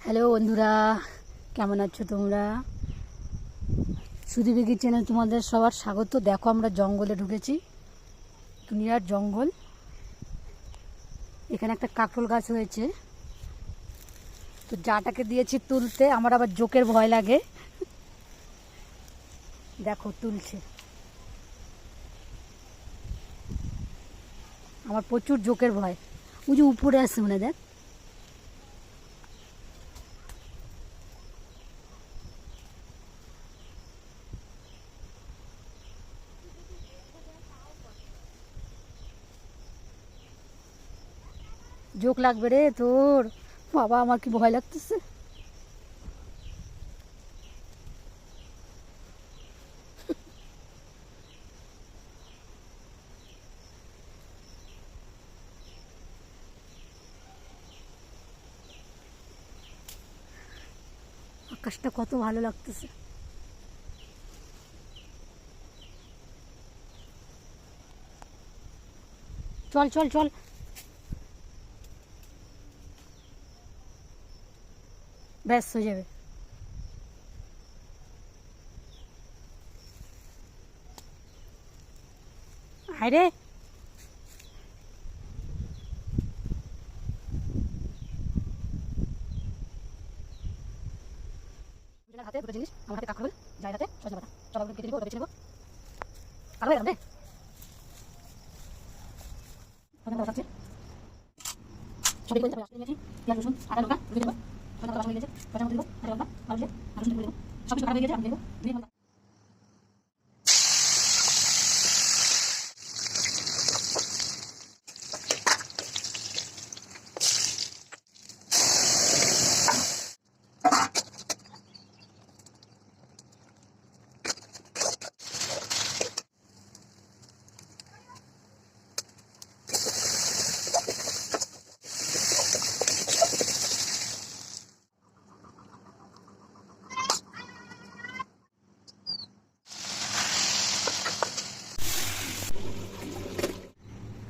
Hello বন্ধুরা, কেমন আছো তোমরা? সুধী বিগি চ্যানেল তোমাদের সবার স্বাগত। দেখো আমরা জঙ্গলে ঢুকেছি, দুনিয়ার জঙ্গল। এখানে একটা কাকরোল গাছ হয়েছে, তো জাটাকে দিয়েছি তুলতে। আমার আবার জোকের ভয় লাগে। দেখো তুলছে, আমার প্রচুর জোকের ভয়। ওই যে উপরে আসছে মনে, দেখ। জোক লাগবে রে তোর? বাবা, আমার কি ভয় লাগতেছে। আকাশটা কত ভালো লাগতেছে। চল চল চল। ব্যাস হয়ে যাবে। আরে হাতে দুটো জিনিস, আমার হাতে কাঁকরোল, যাই হাতে সজনে পাতা। চল আমরা কেটে নিবো, ওটা বেছে নেবো। কালো হয়ে গেলাম রে। সজনে পাতা আছে, সবই করে তারপরে আসতে নিয়েছি। পেঁয়াজ রসুন আদা লঙ্কা দিয়ে দেবো। সজনে পাতা হয়ে গেছে, সজনে মধ্যে দেবো, আদা লঙ্কা ভালো দিয়ে আর রসুন দিয়ে দেবো। সব কিছু কাটা হয়ে গেছে, আমি দেবো দিয়ে দেবো।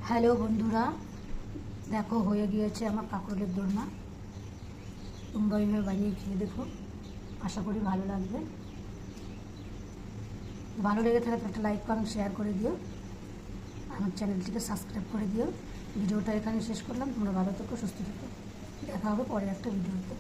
হ্যালো বন্ধুরা, দেখো হয়ে গিয়েছে আমার কাঁকরোলের দোরমা। তোমরা এইভাবে বানিয়ে খেয়ে দেখো, আশা করি ভালো লাগবে। ভালো লেগে থাকলে একটা লাইক কমেন্ট শেয়ার করে দিও, আমার চ্যানেলটিকে সাবস্ক্রাইব করে দিও। ভিডিওটা এখানে শেষ করলাম। তোমরা ভালো থেকো, সুস্থ থেকো। দেখা হবে পরের একটা ভিডিওতে।